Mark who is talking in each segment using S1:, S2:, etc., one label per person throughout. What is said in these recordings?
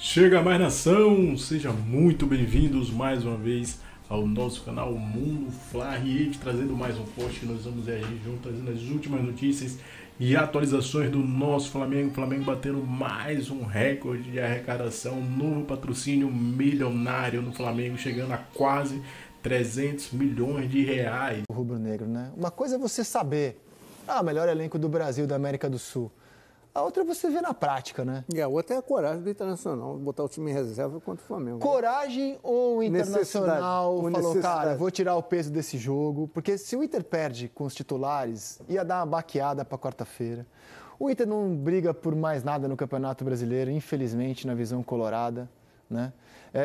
S1: Chega mais nação, sejam muito bem-vindos mais uma vez ao nosso canal Mundo Fla Rede, trazendo mais um post que nós vamos reagir junto, trazendo as últimas notícias e atualizações do nosso Flamengo. O Flamengo batendo mais um recorde de arrecadação, novo patrocínio milionário no Flamengo, chegando a quase 300 milhões de reais.
S2: O rubro-negro, né? Uma coisa é você saber, o melhor elenco do Brasil, da América do Sul. A outra é você ver na prática, né?
S3: E a outra é a coragem do Internacional, botar o time em reserva contra o Flamengo.
S2: Coragem ou o Internacional falou, cara, vou tirar o peso desse jogo, porque se o Inter perde com os titulares, ia dar uma baqueada para quarta-feira. O Inter não briga por mais nada no Campeonato Brasileiro, infelizmente, na visão colorada, né?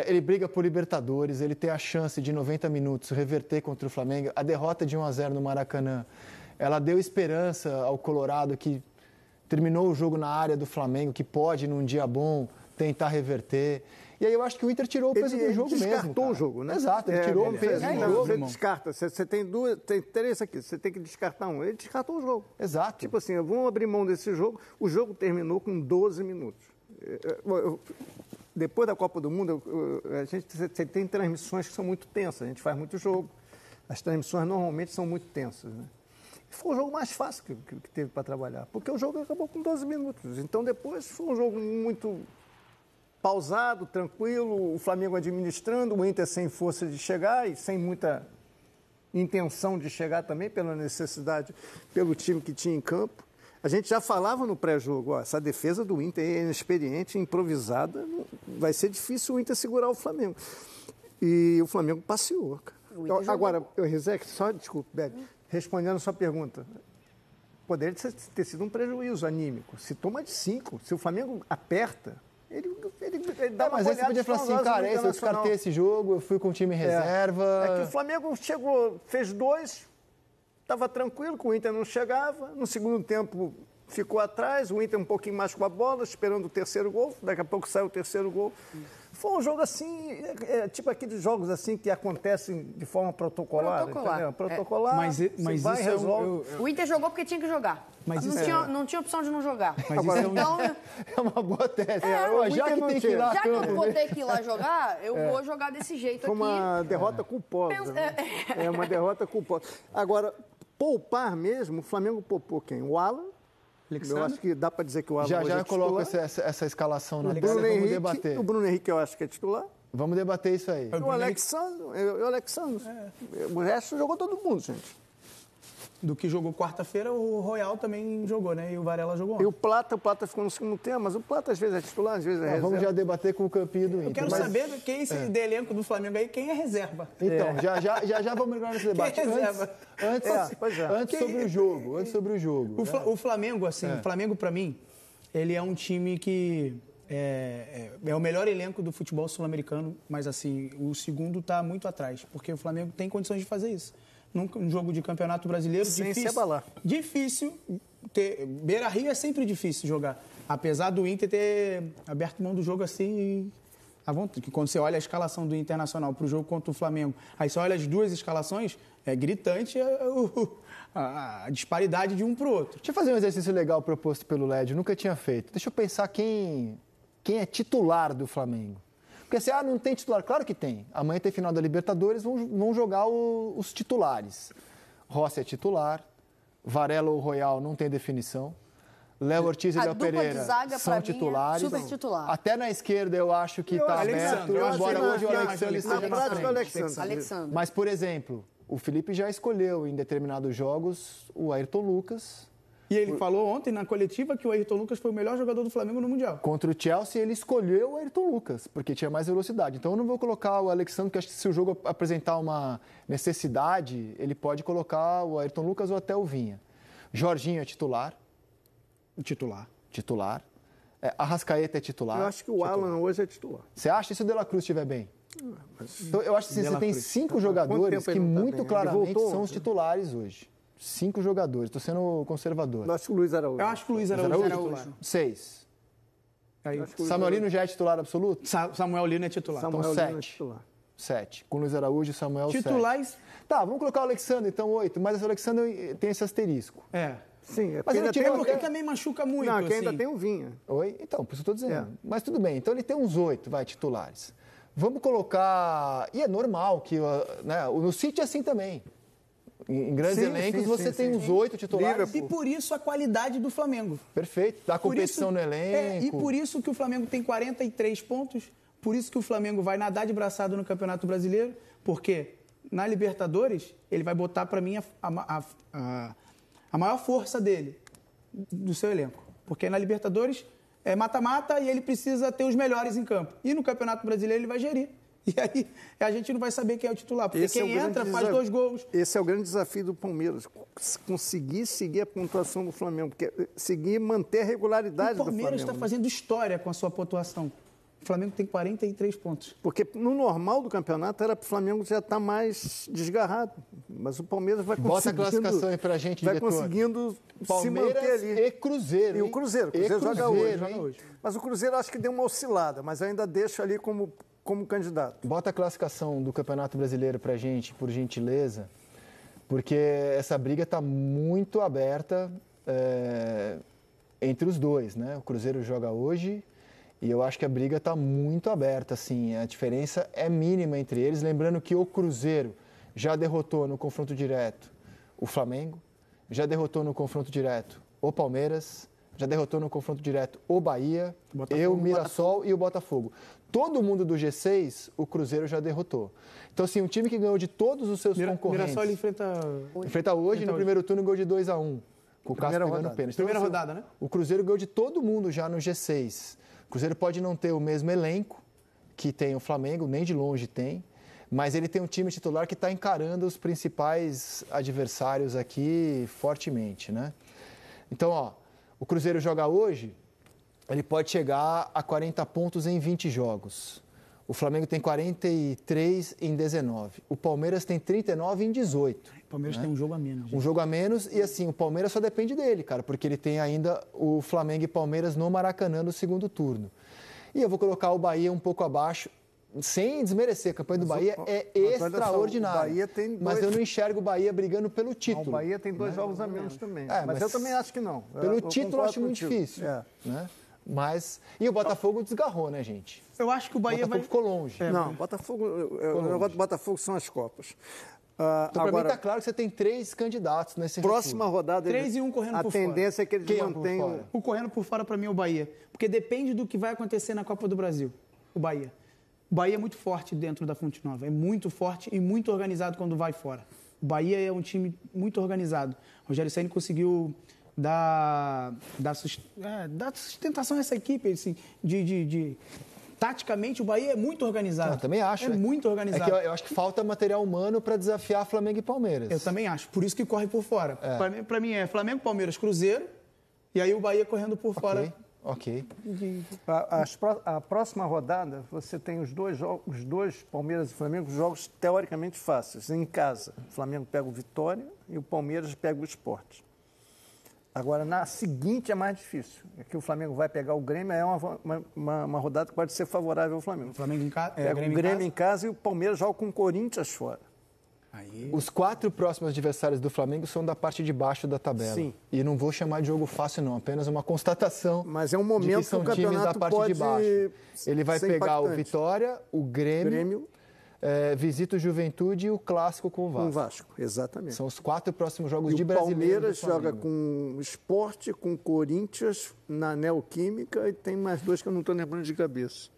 S2: Ele briga por Libertadores, ele tem a chance de 90 minutos reverter contra o Flamengo. A derrota de 1-0 no Maracanã, ela deu esperança ao Colorado que terminou o jogo na área do Flamengo, que pode, num dia bom, tentar reverter. E aí eu acho que o Inter tirou o peso do jogo mesmo. Ele
S3: descartou o jogo, né?
S2: Exato, ele tirou o peso do jogo.
S3: Você descarta, você tem três aqui, você tem que descartar um. Ele descartou o jogo.
S2: Exato.
S3: Tipo assim, vamos abrir mão desse jogo. O jogo terminou com 12 minutos. Depois da Copa do Mundo, você tem transmissões que são muito tensas, a gente faz muito jogo. As transmissões normalmente são muito tensas, né? Foi o jogo mais fácil que teve para trabalhar, porque o jogo acabou com 12 minutos. Então, depois, foi um jogo muito pausado, tranquilo, o Flamengo administrando, o Inter sem força de chegar e sem muita intenção de chegar também, pela necessidade, pelo time que tinha em campo. A gente já falava no pré-jogo, essa defesa do Inter é inexperiente, improvisada, vai ser difícil o Inter segurar o Flamengo. E o Flamengo passeou. Agora, Rizek, só, desculpe, Bebe, respondendo a sua pergunta, poderia ter sido um prejuízo anímico. Se toma de 5, se o Flamengo aperta, ele dá uma
S2: mas aí você podia falar assim, cara, eu descartei esse jogo, eu fui com o time reserva.
S3: É que o Flamengo chegou, fez 2, estava tranquilo, que o Inter não chegava, no segundo tempo ficou atrás, o Inter um pouquinho mais com a bola, esperando o terceiro gol, daqui a pouco saiu o terceiro gol. Foi um jogo assim, tipo aqueles jogos assim que acontecem de forma protocolar. Protocolar,
S4: mas
S3: vai e resolve.
S4: O Inter jogou porque tinha que jogar. Mas não tinha opção de não jogar.
S2: Mas agora, então, é uma boa tese. Já que tem que ir lá,
S4: já que eu vou ter que ir lá jogar, eu vou jogar desse jeito aqui.
S3: Foi uma derrota culposa. Né? É uma derrota culposa. Agora, poupar mesmo, o Flamengo poupou quem? O Alan. Eu acho que dá para dizer que o Alan
S2: já coloco essa escalação na
S3: tela, vamos debater. O Bruno Henrique eu acho que é titular.
S2: Vamos debater isso aí.
S3: O Alexandre. O resto jogou todo mundo, gente.
S5: Do que jogou quarta-feira, o Royal também jogou, né? E o Varela jogou ontem.
S3: E o Plata ficou no segundo tempo, mas o Plata às vezes é titular, às vezes é reserva.
S2: Vamos já debater com o campinho do Inter.
S5: Eu quero saber quem do elenco do Flamengo aí, quem é reserva.
S2: Então, já vamos entrar nesse debate.
S5: Quem é reserva?
S2: Antes sobre o jogo.
S5: O Flamengo, assim, o Flamengo pra mim, ele é um time que é o melhor elenco do futebol sul-americano, mas assim, o segundo tá muito atrás, porque o Flamengo tem condições de fazer isso. Num jogo de campeonato brasileiro,
S3: sem se abalar.
S5: Difícil ter. Beira-Rio é sempre difícil jogar. Apesar do Inter ter aberto mão do jogo assim. À vontade. Que quando você olha a escalação do Internacional para o jogo contra o Flamengo, aí você olha as duas escalações, é gritante a disparidade de um para o outro.
S2: Deixa eu fazer um exercício legal proposto pelo LED, eu nunca tinha feito. Deixa eu pensar quem é titular do Flamengo. Porque assim, não tem titular. Claro que tem. Amanhã tem final da Libertadores, vão jogar os titulares. Rossi é titular, Varela ou Royal não tem definição. Léo Ortiz e Léo Pereira são titulares.
S4: Super titular.
S2: Até na esquerda eu acho que está aberto, embora hoje o Alexandre esteja na frente.
S4: Alexandre.
S2: Mas, por exemplo, o Felipe já escolheu em determinados jogos o Ayrton Lucas.
S5: E ele falou ontem na coletiva que o Ayrton Lucas foi o melhor jogador do Flamengo no Mundial.
S2: Contra o Chelsea, ele escolheu o Ayrton Lucas, porque tinha mais velocidade. Então, eu não vou colocar o Alexandre, porque acho que se o jogo apresentar uma necessidade, ele pode colocar o Ayrton Lucas ou até o Vinha. Jorginho é titular. Titular. Arrascaeta é titular.
S3: Eu acho que o Alan hoje é titular.
S2: Você acha se o De La Cruz estiver bem? Então, eu acho que você tem 5 jogadores que muito claramente são os titulares hoje. 5 jogadores. Estou sendo conservador.
S3: Eu acho que o Luiz Araújo.
S5: Eu acho que o Luiz Araújo é titular.
S2: 6. Samuel Lino já é titular absoluto?
S5: Samuel Lino é titular.
S2: Então, 7. 7. Com o Luiz Araújo e Samuel, 7.
S5: Titulares?
S2: Tá, vamos colocar o Alexandre, então 8. Mas o Alexandre tem esse asterisco.
S3: Sim,
S5: mas ele tira porque também machuca muito.
S3: Não, que ainda tem o Vinha.
S2: Oi? Então, por isso eu estou dizendo. Mas tudo bem, então ele tem uns 8, titulares. Vamos colocar... E é normal que... Né, no City é assim também. Em grandes elencos você tem uns 8 titulares.
S5: E por isso a qualidade do Flamengo.
S2: Perfeito, dá competição no elenco.
S5: E por isso que o Flamengo tem 43 pontos, por isso que o Flamengo vai nadar de braçado no Campeonato Brasileiro, porque na Libertadores ele vai botar para mim a maior força dele, do seu elenco. Porque na Libertadores é mata-mata e ele precisa ter os melhores em campo. E no Campeonato Brasileiro ele vai gerir. E aí a gente não vai saber quem é o titular, porque quem entra faz 2 gols.
S3: Esse é o grande desafio do Palmeiras, conseguir seguir a pontuação do Flamengo, porque conseguir manter a regularidade do Flamengo.
S5: O Palmeiras está fazendo história com a sua pontuação. O Flamengo tem 43 pontos.
S3: Porque no normal do campeonato era para o Flamengo já estar mais desgarrado. Mas o Palmeiras vai conseguindo...
S2: Bota a classificação aí pra gente,
S3: vai
S2: diretor.
S3: Conseguindo
S2: Palmeiras
S3: se manter ali.
S2: E Cruzeiro.
S3: E o Cruzeiro. O Cruzeiro joga hoje. Mas o Cruzeiro acho que deu uma oscilada, mas eu ainda deixo ali como candidato.
S2: Bota a classificação do Campeonato Brasileiro pra gente, por gentileza, porque essa briga está muito aberta entre os dois, né? O Cruzeiro joga hoje e eu acho que a briga está muito aberta, assim, a diferença é mínima entre eles, lembrando que o Cruzeiro já derrotou no confronto direto o Flamengo, já derrotou no confronto direto o Palmeiras, já derrotou no confronto direto o Bahia, o Mirassol e o Botafogo. Todo mundo do G6, o Cruzeiro já derrotou. Então, assim, um time que ganhou de todos os seus concorrentes...
S5: Mirassol ele
S2: enfrenta hoje, no primeiro turno, ganhou de 2-1. Com o Cássio pegando pênalti.
S5: Primeira rodada, né?
S2: O Cruzeiro ganhou de todo mundo já no G6. O Cruzeiro pode não ter o mesmo elenco que tem o Flamengo, nem de longe tem, mas ele tem um time titular que está encarando os principais adversários aqui fortemente, né? Então, ó, o Cruzeiro joga hoje, ele pode chegar a 40 pontos em 20 jogos. O Flamengo tem 43 em 19. O Palmeiras tem 39 em 18.
S5: O Palmeiras tem um jogo a menos.
S2: Um jogo a menos e, assim, o Palmeiras só depende dele, cara, porque ele tem ainda o Flamengo e Palmeiras no Maracanã no segundo turno. E eu vou colocar o Bahia um pouco abaixo, sem desmerecer. A campanha do Bahia é extraordinária. Mas eu não enxergo o Bahia brigando pelo título.
S3: O Bahia tem 2 jogos a menos também. Mas eu também acho que não.
S2: Pelo título eu acho muito difícil. Né? Mas... E o Botafogo desgarrou, né, gente?
S5: Eu acho que o Bahia
S2: ficou longe.
S3: Não, Botafogo... O negócio do Botafogo são as Copas.
S2: Então, para mim, está claro que você tem 3 candidatos nesse
S3: próxima rodada...
S5: 3 e 1 correndo por fora.
S3: A tendência é que eles mantenham...
S5: O correndo por fora, para mim, é o Bahia. Porque depende do que vai acontecer na Copa do Brasil. O Bahia. O Bahia é muito forte dentro da Fonte Nova. É muito forte e muito organizado quando vai fora. O Bahia é um time muito organizado. O Rogério Ceni conseguiu dar sustentação a essa equipe, assim, taticamente, o Bahia é muito organizado.
S2: Eu também acho.
S5: É muito organizado.
S2: É que eu acho que falta material humano para desafiar Flamengo e Palmeiras.
S5: Eu também acho. Por isso que corre por fora. Para mim é Flamengo, Palmeiras, Cruzeiro e aí o Bahia correndo por fora.
S2: Ok.
S3: A próxima rodada, você tem os dois Palmeiras e Flamengo, jogos teoricamente fáceis. Em casa, o Flamengo pega o Vitória e o Palmeiras pega o Sport. Agora, na seguinte é mais difícil. É que o Flamengo vai pegar o Grêmio, é uma rodada que pode ser favorável ao Flamengo.
S5: O Flamengo em casa,
S3: pega o Grêmio em casa e o Palmeiras joga com o Corinthians fora.
S2: Aí... Os 4 próximos adversários do Flamengo são da parte de baixo da tabela.
S3: Sim.
S2: E não vou chamar de jogo fácil, não. Apenas uma constatação.
S3: Mas é um momento
S2: que são
S3: que o campeonato
S2: times da parte
S3: pode
S2: de baixo. Ele vai pegar
S3: impactante.
S2: O Vitória, o Grêmio visita o Juventude e o Clássico com o Vasco.
S3: Com o Vasco, exatamente.
S2: São os 4 próximos jogos de brasileiro.
S3: O Palmeiras joga com o Sport, com o Corinthians, na Neoquímica e tem mais 2 que eu não estou lembrando de cabeça.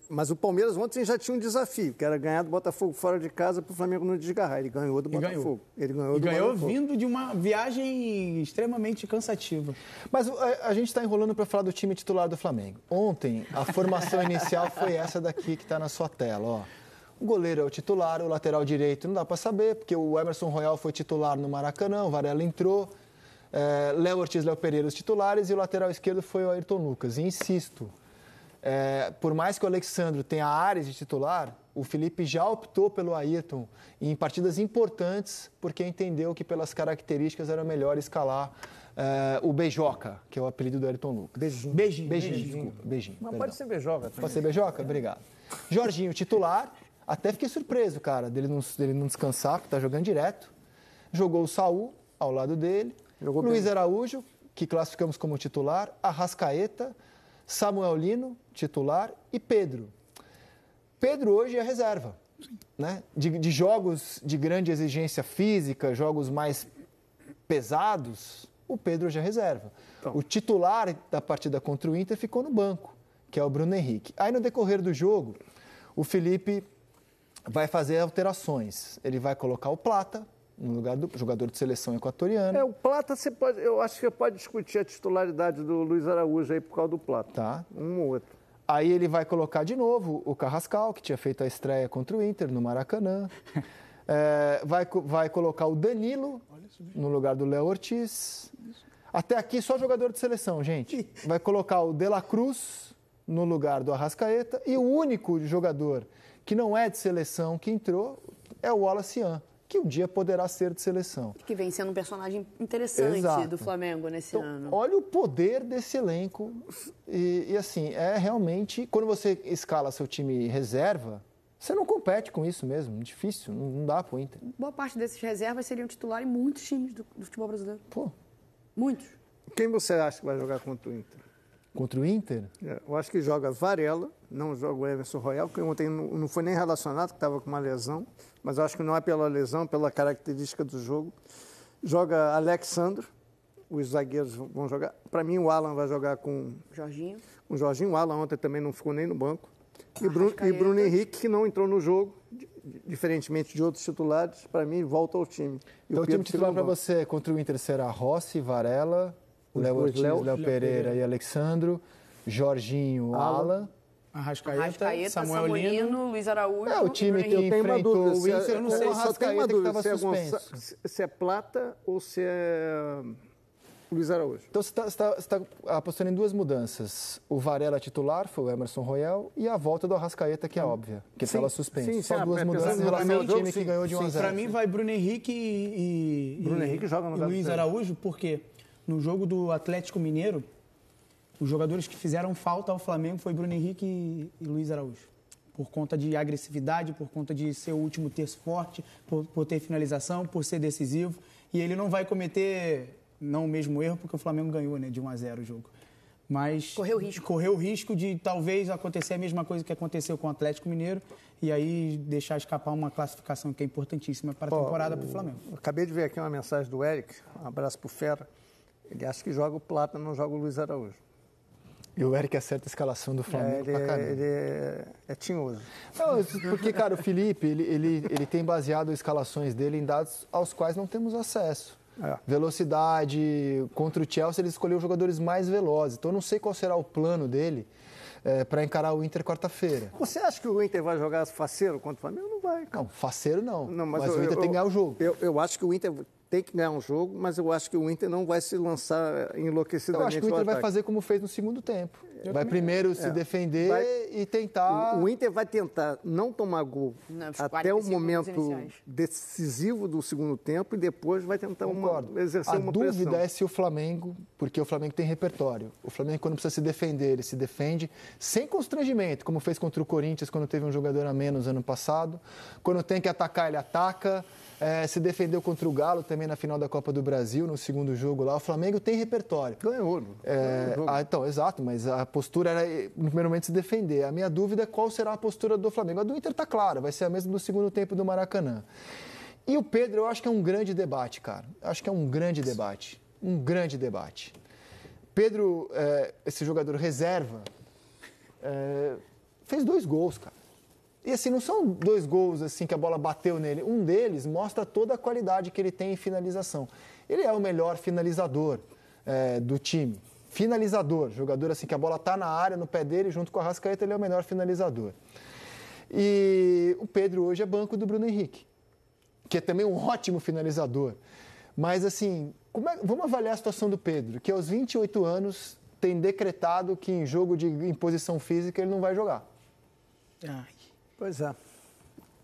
S3: Mas o Palmeiras ontem já tinha um desafio, que era ganhar do Botafogo fora de casa para o Flamengo não desgarrar. Ele ganhou do Botafogo. Ele ganhou
S5: vindo de uma viagem extremamente cansativa.
S2: Mas a gente está enrolando para falar do time titular do Flamengo. Ontem, a formação inicial foi essa daqui que está na sua tela. Ó. O goleiro é o titular, o lateral direito não dá para saber, porque o Emerson Royal foi titular no Maracanã, o Varela entrou, Léo Ortiz, Léo Pereira os titulares e o lateral esquerdo foi o Ayrton Lucas. E insisto... por mais que o Alexandre tenha áreas de titular, o Felipe já optou pelo Ayrton em partidas importantes, porque entendeu que pelas características era melhor escalar o Beijoca, que é o apelido do Ayrton Lucas.
S5: Beijinho.
S2: Desculpa, Beijinho.
S3: Mas pode ser Beijoca também.
S2: Pode ser Beijoca? Obrigado. Jorginho, titular. Até fiquei surpreso, cara, dele não descansar, porque tá jogando direto. jogou o Saul ao lado dele, Luiz Araújo, que classificamos como titular, Arrascaeta, Samuel Lino, titular, e Pedro. Pedro hoje é reserva, né? De jogos de grande exigência física, jogos mais pesados, o Pedro hoje é reserva. Então, o titular da partida contra o Inter ficou no banco, que é o Bruno Henrique. Aí no decorrer do jogo, o Felipe vai fazer alterações. Ele vai colocar o Plata no lugar do jogador de seleção equatoriana.
S3: O Plata, eu acho que você pode discutir a titularidade do Luiz Araújo aí por causa do Plata.
S2: Tá.
S3: Um ou outro.
S2: Aí ele vai colocar de novo o Carrascal, que tinha feito a estreia contra o Inter no Maracanã. Vai colocar o Danilo no lugar do Léo Ortiz. Até aqui só jogador de seleção, gente. Vai colocar o De La Cruz no lugar do Arrascaeta. E o único jogador que não é de seleção que entrou é o Wallace Yan, que um dia poderá ser de seleção.
S4: Que vem sendo um personagem interessante
S2: Exato.
S4: do Flamengo nesse ano.
S2: Olha o poder desse elenco. E assim, é realmente... Quando você escala seu time reserva, você não compete com isso mesmo. Difícil, não dá pro Inter.
S4: Boa parte desses reservas seriam titular em muitos times do futebol brasileiro.
S2: Pô.
S4: Muitos.
S3: Quem você acha que vai jogar contra o Inter?
S2: Contra o Inter?
S3: Eu acho que joga Varela, não joga o Emerson Royal, que ontem não foi nem relacionado, que estava com uma lesão, mas eu acho que não é pela lesão, pela característica do jogo. Joga Alexandre, os zagueiros vão jogar. Para mim, o Alan vai jogar com
S4: Jorginho.
S3: O Jorginho. O Alan ontem também não ficou nem no banco. E Bruno Henrique, que não entrou no jogo, diferentemente de outros titulares, para mim, volta ao time.
S2: Então o time titular para você contra o Inter será Rossi, Varela, Léo Ortiz, Léo Pereira e Alexandro, Jorginho, Alan,
S5: Arrascaeta, Samuel Lino,
S4: Luiz Araújo.
S2: É o time que enfrentou o Inter.
S3: Eu não sei, só tenho uma dúvida
S2: se
S3: é Plata ou se é Luiz Araújo.
S2: Então você está apostando em duas mudanças. O Varela titular foi o Emerson Royal e a volta do Arrascaeta, que é óbvia, que estava suspenso. Só duas mudanças em relação ao time que ganhou de 1-0.
S5: Para mim vai Bruno Henrique e
S3: Bruno Henrique joga no
S5: Luiz Araújo, porque no jogo do Atlético Mineiro, os jogadores que fizeram falta ao Flamengo foi Bruno Henrique e Luiz Araújo. Por conta de agressividade, por conta de ser o último terço forte, por ter finalização, por ser decisivo. E ele não vai cometer, não o mesmo erro, porque o Flamengo ganhou, né, de 1-0 o jogo. Mas correu o risco de talvez acontecer a mesma coisa que aconteceu com o Atlético Mineiro e aí deixar escapar uma classificação que é importantíssima para a temporada para o Flamengo.
S3: Acabei de ver aqui uma mensagem do Eric, um abraço para o Fera. Ele acha que joga o Plata, não joga o Luiz Araújo.
S2: E o Eric acerta a escalação do Flamengo pra caramba.
S3: Ele é tinhoso.
S2: Não, porque, cara, o Felipe, ele tem baseado escalações dele em dados aos quais não temos acesso. Velocidade, contra o Chelsea ele escolheu os jogadores mais velozes. Então eu não sei qual será o plano dele para encarar o Inter quarta-feira.
S3: Você acha que o Inter vai jogar faceiro contra o Flamengo? Não vai.
S2: Não, faceiro não. Mas o Inter tem que ganhar o jogo.
S3: Eu acho que o Inter tem que ganhar um jogo, mas eu acho que o Inter não vai se lançar enlouquecidamente.
S2: Eu acho que o Inter vai fazer como fez no segundo tempo. Vai primeiro se defender e tentar...
S3: O Inter vai tentar não tomar gol até o momento decisivo do segundo tempo e depois vai tentar exercer uma pressão. A
S2: dúvida é se o Flamengo, porque o Flamengo tem repertório. O Flamengo, quando precisa se defender, ele se defende sem constrangimento, como fez contra o Corinthians, quando teve um jogador a menos ano passado. Quando tem que atacar, ele ataca. Se defendeu contra o Galo também na final da Copa do Brasil, no segundo jogo lá. O Flamengo tem repertório.
S3: Ganhou.
S2: Então, exato, mas a postura era, no primeiro momento, se defender. A minha dúvida é qual será a postura do Flamengo. A do Inter está clara, vai ser a mesma do segundo tempo do Maracanã. E o Pedro, eu acho que é um grande debate, cara. Eu acho que é um grande debate. Um grande debate. Pedro, esse jogador reserva, fez 2 gols, cara. E assim, não são 2 gols assim que a bola bateu nele. Um deles mostra toda a qualidade que ele tem em finalização. Ele é o melhor finalizador do time. Finalizador, jogador assim que a bola está na área, no pé dele, junto com a Arrascaeta, ele é o melhor finalizador. E o Pedro hoje é banco do Bruno Henrique, que é também um ótimo finalizador. Mas assim, vamos avaliar a situação do Pedro, que aos 28 anos tem decretado que em jogo de imposição física ele não vai jogar.
S3: Pois é.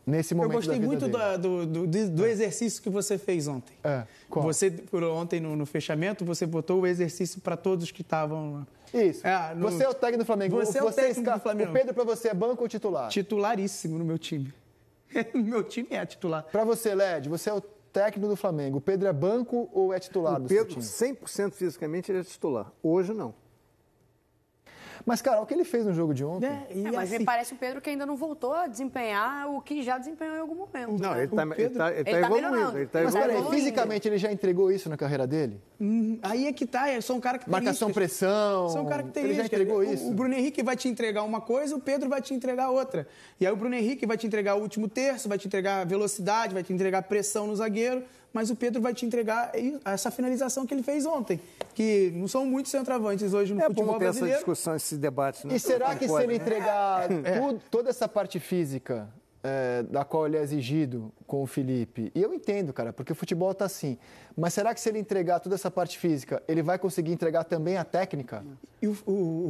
S2: Nesse momento
S5: eu gostei muito do exercício que você fez ontem.
S2: Qual?
S5: Você, ontem no fechamento, você botou o exercício para todos que estavam lá.
S2: Isso. Você é o técnico do Flamengo.
S5: Você é o técnico do Flamengo.
S2: O Pedro, para você, é banco ou titular?
S5: Titularíssimo no meu time. Meu time é titular.
S2: Para você, Led, você é o técnico do Flamengo, o Pedro é banco ou é titular do seu time?
S3: O Pedro, 100% fisicamente, ele é titular. Hoje, não.
S2: Mas, cara, o que ele fez no jogo de ontem...
S4: Mas me parece o Pedro que ainda não voltou a desempenhar o que já desempenhou em algum momento.
S3: Não,
S4: né?
S3: ele está evoluindo.
S2: Mas, peraí, fisicamente ele já entregou isso na carreira dele?
S5: Aí é que tá, são características.
S2: Marcação-pressão...
S5: São características.
S2: Ele já entregou isso?
S5: O Bruno Henrique vai te entregar uma coisa, o Pedro vai te entregar outra. E aí o Bruno Henrique vai te entregar o último terço, vai te entregar velocidade, vai te entregar pressão no zagueiro, mas o Pedro vai te entregar essa finalização que ele fez ontem, que não são muitos centroavantes hoje no futebol brasileiro.
S3: Essa discussão, esse debate. Né?
S2: E será que se ele entregar toda essa parte física da qual ele é exigido com o Felipe, e eu entendo, cara, porque o futebol tá assim, mas será que se ele entregar toda essa parte física, ele vai conseguir entregar também a técnica?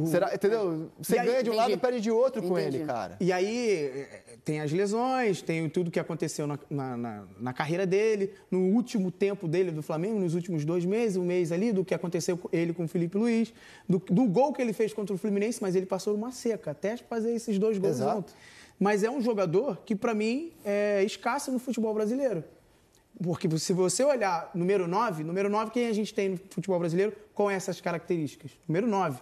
S2: Será, entendeu? Você ganha de um lado e perde de outro com ele, cara.
S5: E aí tem as lesões, tem tudo que aconteceu na carreira dele, no último tempo dele do Flamengo, nos últimos 2 meses, um mês ali, do que aconteceu com ele com o Felipe Luiz, do gol que ele fez contra o Fluminense, mas ele passou uma seca até fazer esses 2 gols ontem. Mas é um jogador que, para mim, é escasso no futebol brasileiro. Porque se você olhar número 9, quem a gente tem no futebol brasileiro com essas características? Número 9.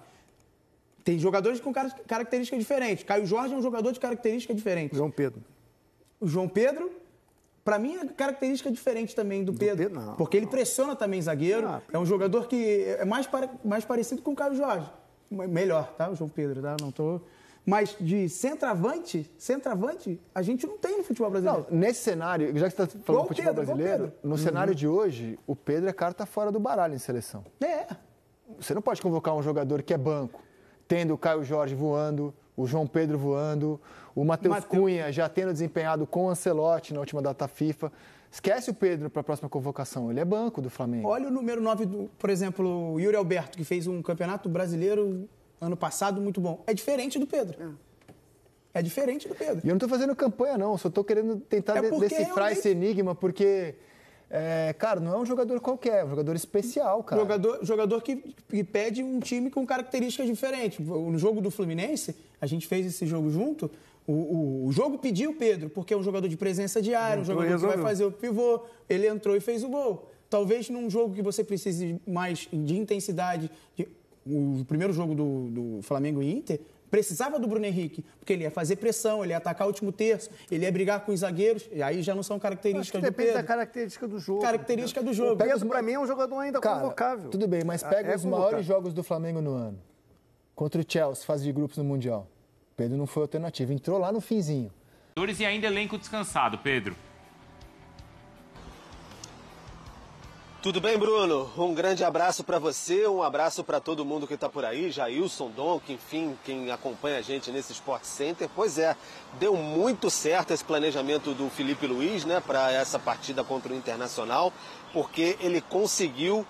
S5: Tem jogadores com características diferentes. Caio Jorge é um jogador de característica diferente.
S3: João Pedro.
S5: O João Pedro, para mim, é característica diferente também do Pedro.
S3: Não.
S5: Porque ele pressiona também zagueiro. É um jogador que é mais parecido com o Caio Jorge. Melhor, tá? O João Pedro, tá? Não tô... Mas de centroavante, a gente não tem no futebol brasileiro.
S2: Não, nesse cenário, já que você está falando do futebol brasileiro, no cenário de hoje, o Pedro é carta fora do baralho em seleção. Você não pode convocar um jogador que é banco, tendo o Caio Jorge voando, o João Pedro voando, o Matheus Cunha já tendo desempenhado com o Ancelotti na última data FIFA. Esquece o Pedro para a próxima convocação, ele é banco do Flamengo.
S5: Olha o número 9, por exemplo, o Yuri Alberto, que fez um campeonato brasileiro... ano passado, muito bom. É diferente do Pedro. É diferente do Pedro.
S2: E eu não estou fazendo campanha, não. Só estou querendo tentar decifrar esse enigma, porque, cara, não é um jogador qualquer, é um jogador especial, cara.
S5: Jogador que pede um time com características diferentes. No jogo do Fluminense, a gente fez esse jogo junto, o jogo pediu o Pedro, porque é um jogador de presença diária, um jogador que vai fazer o pivô. Ele entrou e fez o gol. Talvez num jogo que você precise mais de intensidade... O primeiro jogo do Flamengo e Inter precisava do Bruno Henrique, porque ele ia fazer pressão, ele ia atacar o último terço, ele ia brigar com os zagueiros, e aí já não são características do Pedro.
S3: Depende da característica do jogo.
S5: Característica do jogo.
S3: O Pedro, para mim, é um jogador ainda convocável.
S2: Tudo bem, mas pega os maiores jogos do Flamengo no ano. Contra o Chelsea, fase de grupos no Mundial. Pedro não foi alternativa, entrou lá no finzinho.
S6: E ainda elenco descansado, Pedro.
S7: Tudo bem, Bruno? Um grande abraço para você, um abraço para todo mundo que está por aí, Jailson, Donk, enfim, quem acompanha a gente nesse Sport Center. Pois é, deu muito certo esse planejamento do Felipe Luiz, né, para essa partida contra o Internacional, porque ele conseguiu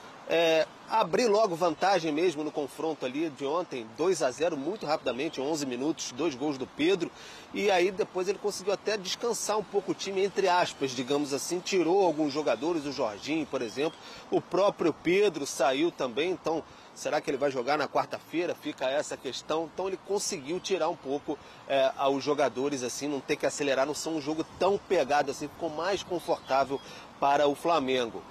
S7: abrir logo vantagem mesmo no confronto ali de ontem, 2-0 muito rapidamente, 11 minutos, 2 gols do Pedro, e aí depois ele conseguiu até descansar um pouco o time, entre aspas, digamos assim, tirou alguns jogadores, o Jorginho, por exemplo, o próprio Pedro saiu também, então será que ele vai jogar na quarta-feira? Fica essa questão, então ele conseguiu tirar um pouco aos jogadores, assim, não ter que acelerar, não ser um jogo tão pegado assim, ficou mais confortável para o Flamengo.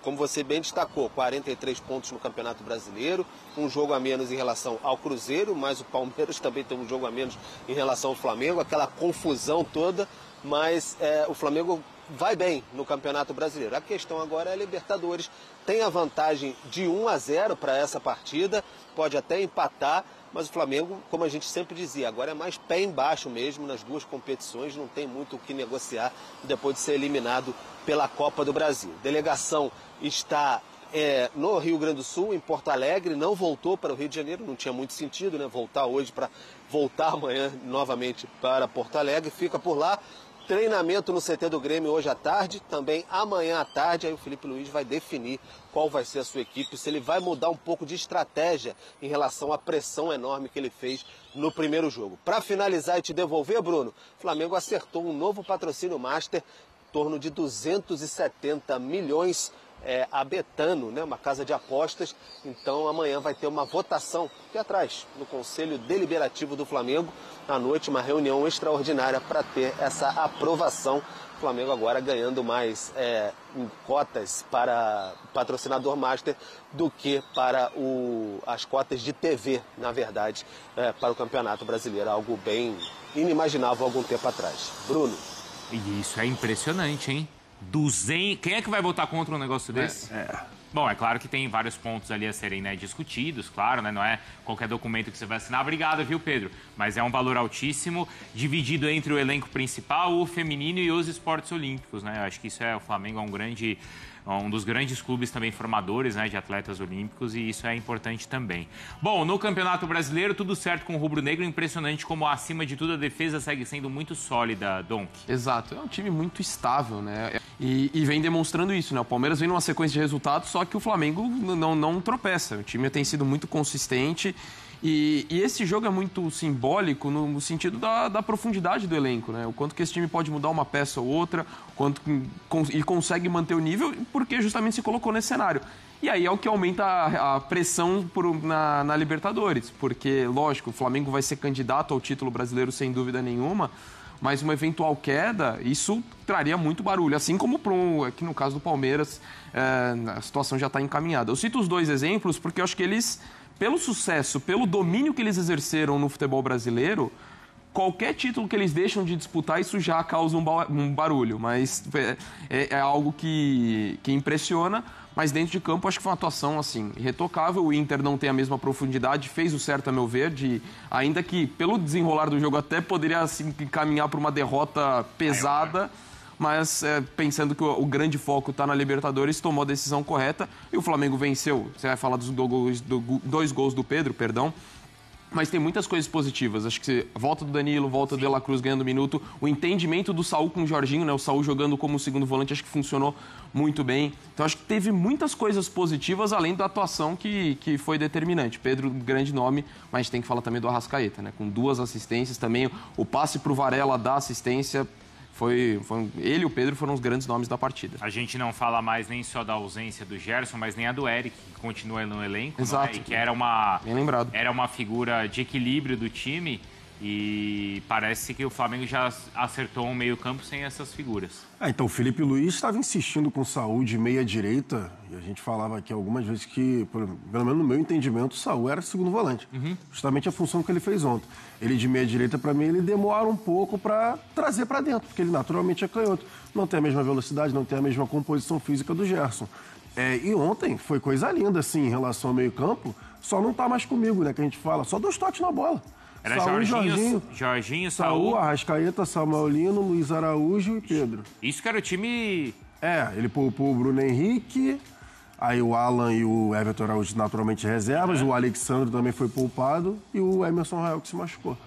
S7: Como você bem destacou, 43 pontos no Campeonato Brasileiro, um jogo a menos em relação ao Cruzeiro, mas o Palmeiras também tem um jogo a menos em relação ao Flamengo, aquela confusão toda, mas o Flamengo vai bem no Campeonato Brasileiro. A questão agora é a Libertadores, tem a vantagem de 1-0 para essa partida, pode até empatar, mas o Flamengo, como a gente sempre dizia, agora é mais pé embaixo mesmo nas 2 competições, não tem muito o que negociar depois de ser eliminado pela Copa do Brasil. Delegação está no Rio Grande do Sul, em Porto Alegre, não voltou para o Rio de Janeiro, não tinha muito sentido, né, voltar hoje para voltar amanhã novamente para Porto Alegre, fica por lá. Treinamento no CT do Grêmio hoje à tarde, também amanhã à tarde, aí o Felipe Luiz vai definir qual vai ser a sua equipe, se ele vai mudar um pouco de estratégia em relação à pressão enorme que ele fez no primeiro jogo. Para finalizar e te devolver, Bruno, o Flamengo acertou um novo patrocínio master, em torno de 270 milhões a Betano, né, uma casa de apostas. Então amanhã vai ter uma votação aqui atrás, no Conselho Deliberativo do Flamengo. À noite, uma reunião extraordinária para ter essa aprovação. O Flamengo agora ganhando mais cotas para patrocinador master do que para as cotas de TV, na verdade, para o Campeonato Brasileiro. Algo bem inimaginável há algum tempo atrás. Bruno.
S6: E isso é impressionante, hein? 200... Quem é que vai votar contra um negócio desse? Bom, é claro que tem vários pontos ali a serem, né, discutidos, claro, né? Não é qualquer documento que você vai assinar. Obrigado, viu, Pedro? Mas é um valor altíssimo, dividido entre o elenco principal, o feminino e os esportes olímpicos, né? Eu acho que isso o Flamengo é um dos grandes clubes também formadores, né, de atletas olímpicos, e isso é importante também. Bom, no Campeonato Brasileiro, tudo certo com o rubro-negro, impressionante como, acima de tudo, a defesa segue sendo muito sólida, Donk.
S8: Exato, é um time muito estável, né, e vem demonstrando isso, né, o Palmeiras vem numa sequência de resultados, só que o Flamengo não tropeça, o time tem sido muito consistente. E esse jogo é muito simbólico no sentido da profundidade do elenco, né? O quanto que esse time pode mudar uma peça ou outra, e consegue manter o nível, porque justamente se colocou nesse cenário. E aí é o que aumenta a pressão na Libertadores, porque, lógico, o Flamengo vai ser candidato ao título brasileiro sem dúvida nenhuma, mas uma eventual queda, isso traria muito barulho. Assim como aqui no caso do Palmeiras, a situação já está encaminhada. Eu cito os dois exemplos porque eu acho que eles, pelo sucesso, pelo domínio que eles exerceram no futebol brasileiro, qualquer título que eles deixam de disputar, isso já causa um barulho. Mas é algo que impressiona. Mas dentro de campo, acho que foi uma atuação assim, irretocável. O Inter não tem a mesma profundidade, fez o certo, a meu ver, ainda que pelo desenrolar do jogo até poderia assim, caminhar para uma derrota pesada, mas pensando que o grande foco está na Libertadores, tomou a decisão correta e o Flamengo venceu. Você vai falar dos dois gols do Pedro, perdão. Mas tem muitas coisas positivas. Acho que volta do Danilo, volta do De La Cruz ganhando minuto. O entendimento do Saúl com o Jorginho, né? O Saúl jogando como segundo volante, acho que funcionou muito bem. Então acho que teve muitas coisas positivas, além da atuação que foi determinante. Pedro, grande nome, mas a gente tem que falar também do Arrascaeta, né? Com 2 assistências também. O passe para o Varela da assistência... Ele e o Pedro foram os grandes nomes da partida.
S6: A gente não fala mais nem só da ausência do Gerson, mas nem a do Eric, que continua no elenco.
S8: Exato.
S6: Né? E que era uma figura de equilíbrio do time. E parece que o Flamengo já acertou um meio-campo sem essas figuras.
S9: Então o Felipe Luiz estava insistindo com o Saúl de meia-direita, e a gente falava aqui algumas vezes que, pelo menos no meu entendimento, o Saúl era segundo volante. Justamente a função que ele fez ontem. Ele de meia-direita, para mim, ele demora um pouco para trazer para dentro, porque ele naturalmente é canhoto. Não tem a mesma velocidade, não tem a mesma composição física do Gerson. E ontem foi coisa linda, assim, em relação ao meio-campo, só não tá mais comigo, né, que a gente fala, só 2 toques na bola.
S6: Era Jorginho,
S9: Saúl, Arrascaeta, Samuel Lino, Luiz Araújo e Pedro.
S6: Isso que era o time...
S9: Ele poupou o Bruno Henrique, aí o Alan e o Everton Araújo naturalmente reservas, o Alexandre também foi poupado e o Emerson Royal que se machucou.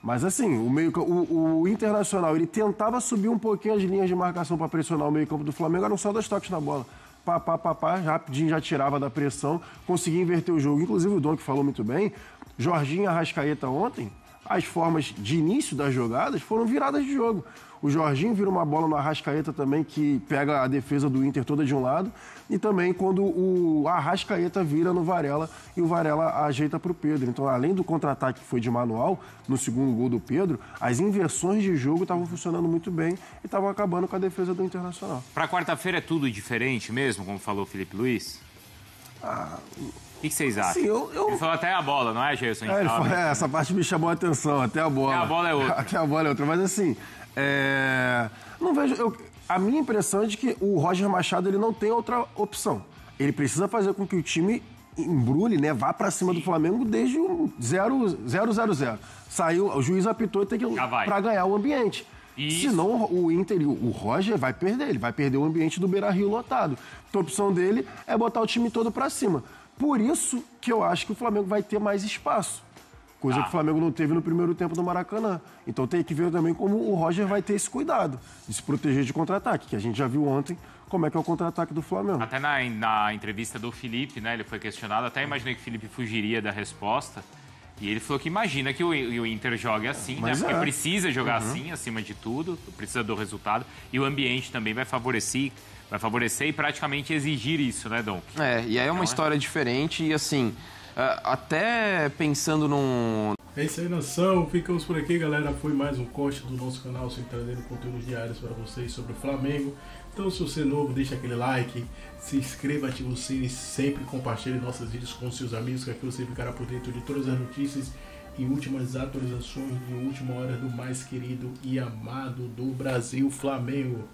S9: Mas assim, o Internacional, ele tentava subir um pouquinho as linhas de marcação para pressionar o meio-campo do Flamengo, eram só 2 toques na bola. Rapidinho já tirava da pressão, conseguia inverter o jogo. Inclusive o Dom que falou muito bem, Jorginho e Arrascaeta ontem, as formas de início das jogadas foram viradas de jogo. O Jorginho vira uma bola no Arrascaeta também, que pega a defesa do Inter toda de um lado, e também quando o Arrascaeta vira no Varela e o Varela ajeita para o Pedro. Então, além do contra-ataque que foi de manual, no segundo gol do Pedro, as inversões de jogo estavam funcionando muito bem e estavam acabando com a defesa do Internacional.
S6: Para quarta-feira é tudo diferente mesmo, como falou o Felipe Luiz? O que vocês acham? Sim, Ele falou até a bola, não é, Gerson?
S9: Essa parte me chamou a atenção, até a bola.
S6: Até a bola é outra.
S9: Até a bola é outra, mas assim, não vejo... A minha impressão é de que o Roger Machado ele não tem outra opção. Ele precisa fazer com que o time embrulhe, né, vá pra cima do Flamengo desde o 0-0-0. Saiu, o juiz apitou e tem que pra ganhar o ambiente. Isso. Senão o Inter, o Roger vai perder, ele vai perder o ambiente do Beira-Rio lotado. Então a opção dele é botar o time todo pra cima. Por isso que eu acho que o Flamengo vai ter mais espaço. Coisa que o Flamengo não teve no primeiro tempo do Maracanã. Então tem que ver também como o Roger vai ter esse cuidado de se proteger de contra-ataque, que a gente já viu ontem como é que é o contra-ataque do Flamengo.
S6: Até na entrevista do Felipe, né, ele foi questionado, até imaginei que o Felipe fugiria da resposta. E ele falou que imagina que o Inter jogue assim, né? Porque precisa jogar assim, acima de tudo, precisa do resultado. E o ambiente também vai favorecer vai favorecer e praticamente exigir isso, né, Dom?
S8: E aí é uma história diferente e, assim, até pensando num...
S1: É isso aí, nação. Ficamos por aqui, galera. Foi mais um corte do nosso canal, sempre trazendo conteúdos diários para vocês sobre o Flamengo. Então, se você é novo, deixa aquele like, se inscreva, ative o sino e sempre compartilhe nossos vídeos com seus amigos, que aqui você ficará por dentro de todas as notícias e últimas atualizações de última hora do mais querido e amado do Brasil, Flamengo.